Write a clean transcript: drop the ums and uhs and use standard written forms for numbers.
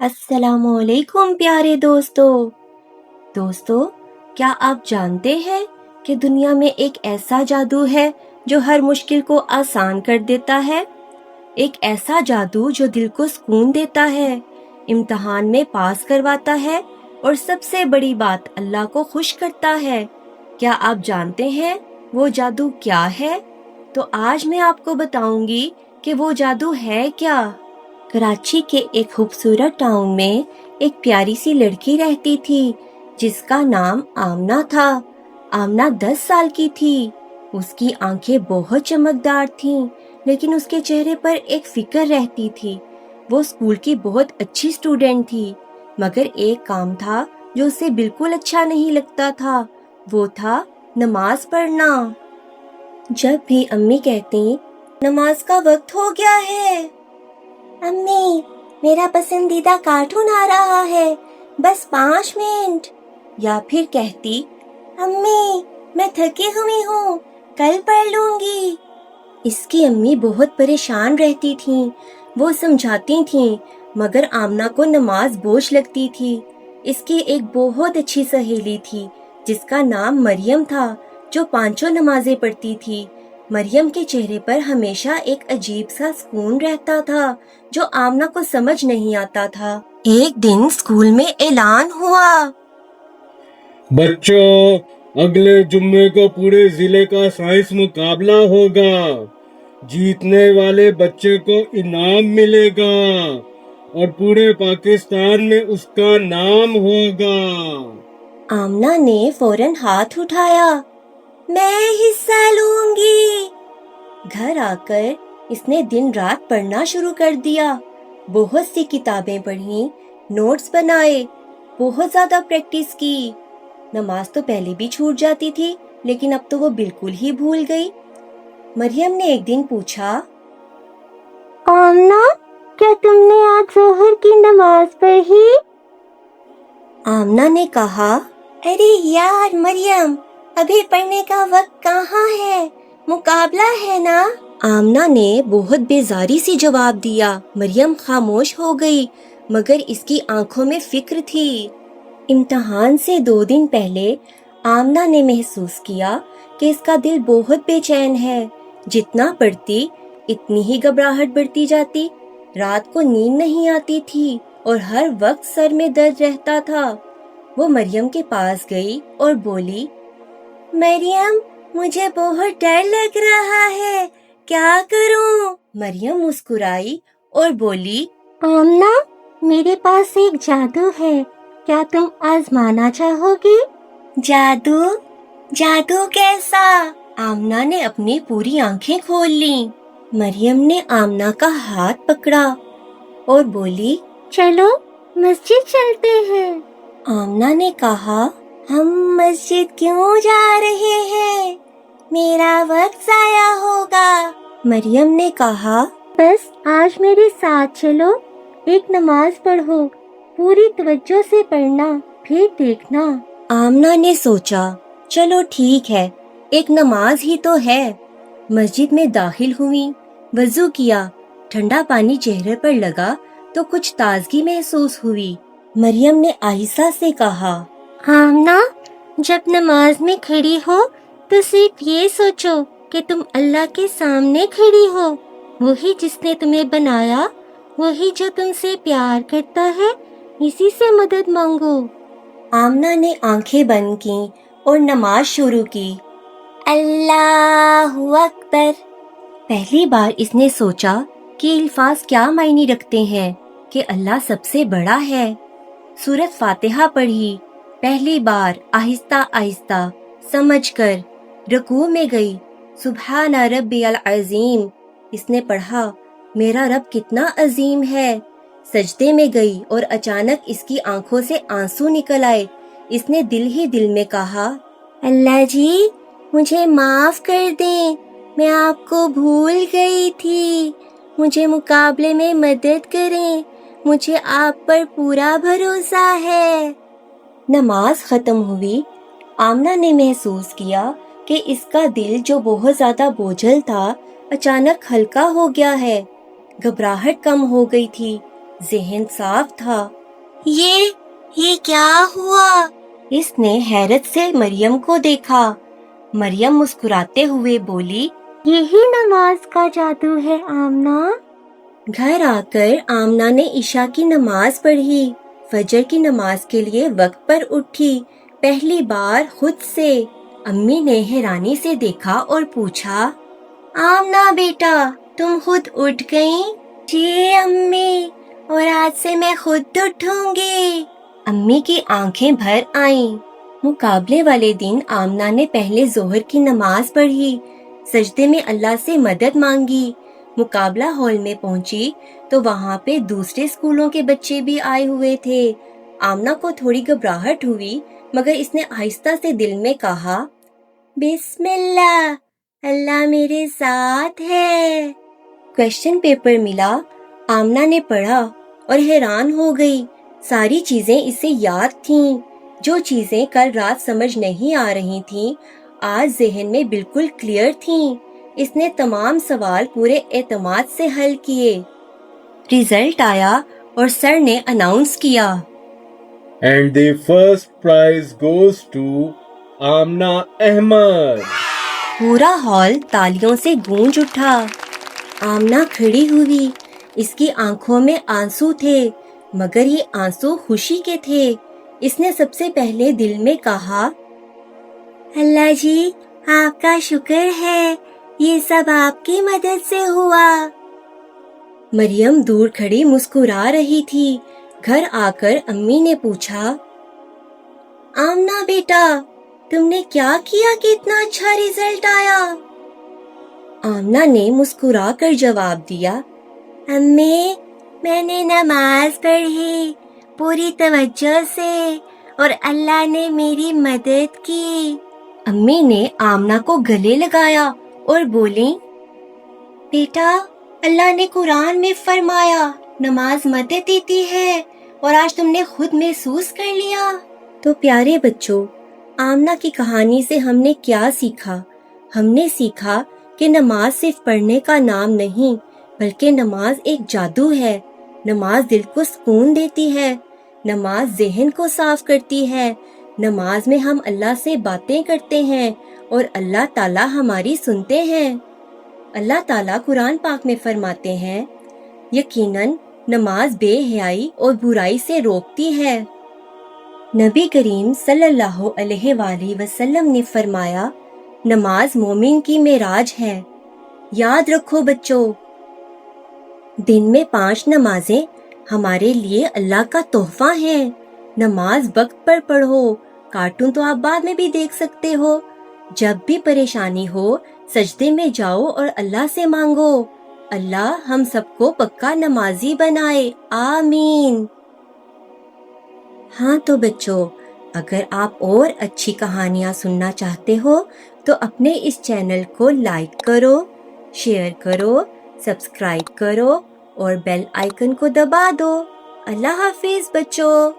السلام علیکم پیارے دوستو، کیا آپ جانتے ہیں کہ دنیا میں ایک ایسا جادو ہے جو ہر مشکل کو آسان کر دیتا ہے؟ ایک ایسا جادو جو دل کو سکون دیتا ہے، امتحان میں پاس کرواتا ہے اور سب سے بڑی بات اللہ کو خوش کرتا ہے۔ کیا آپ جانتے ہیں وہ جادو کیا ہے؟ تو آج میں آپ کو بتاؤں گی کہ وہ جادو ہے کیا۔ کراچی کے ایک خوبصورت ٹاؤن میں ایک پیاری سی لڑکی رہتی تھی جس کا نام آمنہ تھا۔ آمنہ 10 سال کی تھی۔ اس کی آنکھیں بہت چمکدار تھیں، لیکن اس کے چہرے پر ایک فکر رہتی تھی۔ وہ اسکول کی بہت اچھی اسٹوڈنٹ تھی، مگر ایک کام تھا جو اسے بالکل اچھا نہیں لگتا تھا، وہ تھا نماز پڑھنا۔ جب بھی امی کہتی نماز کا وقت ہو گیا ہے، امی میرا پسندیدہ کارٹون آ رہا ہے، بس 5 منٹ، یا پھر کہتی امی میں تھکی ہوئی ہوں، کل پڑھ لوں گی۔ اس کی امی بہت پریشان رہتی تھیں، وہ سمجھاتی تھیں، مگر آمنہ کو نماز بوجھ لگتی تھی۔ اس کی ایک بہت اچھی سہیلی تھی جس کا نام مریم تھا، جو 5 نمازیں پڑھتی تھی۔ مریم کے چہرے پر ہمیشہ ایک عجیب سا سکون رہتا تھا جو آمنہ کو سمجھ نہیں آتا تھا۔ ایک دن اسکول میں اعلان ہوا، بچوں اگلے جمعے کو پورے ضلع کا سائنس مقابلہ ہوگا، جیتنے والے بچے کو انعام ملے گا اور پورے پاکستان میں اس کا نام ہوگا۔ آمنہ نے فوراً ہاتھ اٹھایا، میں حصہ لوں گی۔ گھر آ کر اس نے دن رات پڑھنا شروع کر دیا، بہت سی کتابیں پڑھیں، نوٹس بنائے، بہت زیادہ پریکٹس کی۔ نماز تو پہلے بھی چھوٹ جاتی تھی، لیکن اب تو وہ بالکل ہی بھول گئی۔ مریم نے ایک دن پوچھا، آمنہ کیا تم نے آج ظہر کی نماز پڑھی؟ آمنہ نے کہا، ارے یار مریم، ابھی پڑھنے کا وقت کہاں ہے، مقابلہ ہے نا۔ آمنہ نے بہت بیزاری سے جواب دیا۔ مریم خاموش ہو گئی، مگر اس کی آنکھوں میں فکر تھی۔ امتحان سے 2 دن پہلے آمنہ نے محسوس کیا کہ اس کا دل بہت بے چین ہے۔ جتنا پڑھتی اتنی ہی گھبراہٹ بڑھتی جاتی، رات کو نیند نہیں آتی تھی اور ہر وقت سر میں درد رہتا تھا۔ وہ مریم کے پاس گئی اور بولی، مریم مجھے بہت ڈر لگ رہا ہے، کیا کروں؟ مریم مسکرائی اور بولی، آمنہ میرے پاس ایک جادو ہے، کیا تم آزمانا چاہو گی؟ جادو؟ جادو کیسا؟ آمنہ نے اپنی پوری آنکھیں کھول لیں۔ مریم نے آمنہ کا ہاتھ پکڑا اور بولی، چلو مسجد چلتے ہیں۔ آمنہ نے کہا، ہم مسجد کیوں جا رہے ہیں؟ میرا وقت ضائع ہوگا۔ مریم نے کہا، بس آج میرے ساتھ چلو، ایک نماز پڑھو، پوری توجہ سے پڑھنا، پھر دیکھنا۔ آمنہ نے سوچا، چلو ٹھیک ہے، ایک نماز ہی تو ہے۔ مسجد میں داخل ہوئی، وضو کیا، ٹھنڈا پانی چہرے پر لگا تو کچھ تازگی محسوس ہوئی۔ مریم نے آہستہ سے کہا، آمنہ جب نماز میں کھڑی ہو تو صرف یہ سوچو کہ تم اللہ کے سامنے کھڑی ہو، وہی جس نے تمہیں بنایا، وہی جو تم سے پیار کرتا ہے، اسی سے مدد مانگو۔ آمنہ نے آنکھیں بند کیں اور نماز شروع کی۔ اللہ اکبر۔ پہلی بار اس نے سوچا کہ الفاظ کیا معنی رکھتے ہیں، کہ اللہ سب سے بڑا ہے۔ سورۃ فاتحہ پڑھی، پہلی بار آہستہ آہستہ سمجھ کر رکوع میں گئی۔ سبحان ربی العظیم، اس نے پڑھا، میرا رب کتنا عظیم ہے۔ سجدے میں گئی اور اچانک اس کی آنکھوں سے آنسو نکل آئے۔ اس نے دل ہی دل میں کہا، اللہ جی مجھے معاف کر دیں، میں آپ کو بھول گئی تھی، مجھے مقابلے میں مدد کریں، مجھے آپ پر پورا بھروسہ ہے۔ نماز ختم ہوئی۔ آمنہ نے محسوس کیا کہ اس کا دل جو بہت زیادہ بوجھل تھا اچانک ہلکا ہو گیا ہے۔ گھبراہٹ کم ہو گئی تھی، ذہن صاف تھا۔ یہ کیا ہوا؟ اس نے حیرت سے مریم کو دیکھا۔ مریم مسکراتے ہوئے بولی، یہی نماز کا جادو ہے آمنہ۔ گھر آ کر آمنہ نے عشاء کی نماز پڑھی، فجر کی نماز کے لیے وقت پر اٹھی، پہلی بار خود سے۔ امی نے حیرانی سے دیکھا اور پوچھا، آمنہ بیٹا تم خود اٹھ گئیں؟ جی امی، اور آج سے میں خود اٹھوں گی۔ امی کی آنکھیں بھر آئیں۔ مقابلے والے دن آمنہ نے پہلے ظہر کی نماز پڑھی، سجدے میں اللہ سے مدد مانگی۔ مقابلہ ہال میں پہنچی تو وہاں پہ دوسرے اسکولوں کے بچے بھی آئے ہوئے تھے۔ آمنہ کو تھوڑی گھبراہٹ ہوئی، مگر اس نے آہستہ سے دل میں کہا، بسم اللہ، اللہ میرے ساتھ ہے۔ کویسچن پیپر ملا، آمنہ نے پڑھا اور حیران ہو گئی۔ ساری چیزیں اسے یاد تھیں۔ جو چیزیں کل رات سمجھ نہیں آ رہی تھیں، آج ذہن میں بالکل کلیئر تھیں۔ اس نے تمام سوال پورے اعتماد سے حل کیے۔ ریزلٹ آیا اور سر نے اناؤنس کیا، And the first prize goes to Amna Ahmad. پورا ہال تالیوں سے گونج اٹھا۔ آمنہ کھڑی ہوئی، اس کی آنکھوں میں آنسو تھے، مگر یہ آنسو خوشی کے تھے۔ اس نے سب سے پہلے دل میں کہا، اللہ جی آپ کا شکر ہے، یہ سب آپ کی مدد سے ہوا۔ مریم دور کھڑی مسکرا رہی تھی۔ گھر آ کر امی نے پوچھا، آمنہ بیٹا تم نے کیا کیا کہ اتنا اچھا ریزلٹ آیا؟ آمنہ نے مسکرا کر جواب دیا، امی میں نے نماز پڑھی پوری توجہ سے اور اللہ نے میری مدد کی۔ امی نے آمنہ کو گلے لگایا اور بولی، بیٹا اللہ نے قرآن میں فرمایا نماز مدد دیتی ہے، اور آج تم نے خود محسوس کر لیا۔ تو پیارے بچوں، آمنہ کی کہانی سے ہم نے کیا سیکھا؟ ہم نے سیکھا کہ نماز صرف پڑھنے کا نام نہیں، بلکہ نماز ایک جادو ہے۔ نماز دل کو سکون دیتی ہے، نماز ذہن کو صاف کرتی ہے، نماز میں ہم اللہ سے باتیں کرتے ہیں اور اللہ تعالیٰ ہماری سنتے ہیں۔ اللہ تعالیٰ قرآن پاک میں فرماتے ہیں، یقیناً نماز بے حیائی اور برائی سے روکتی ہے۔ نبی کریم صلی اللہ علیہ وآلہ وسلم نے فرمایا، نماز مومن کی معراج ہے۔ یاد رکھو بچوں، دن میں 5 نمازیں ہمارے لیے اللہ کا تحفہ ہیں۔ نماز وقت پر پڑھو، کارٹون تو آپ بعد میں بھی دیکھ سکتے ہو۔ جب بھی پریشانی ہو سجدے میں جاؤ اور اللہ سے مانگو۔ اللہ ہم سب کو پکا نمازی بنائے، آمین۔ ہاں تو بچوں، اگر آپ اور اچھی کہانیاں سننا چاہتے ہو تو اپنے اس چینل کو لائک کرو، شیئر کرو، سبسکرائب کرو اور بیل آئیکن کو دبا دو۔ اللہ حافظ بچوں۔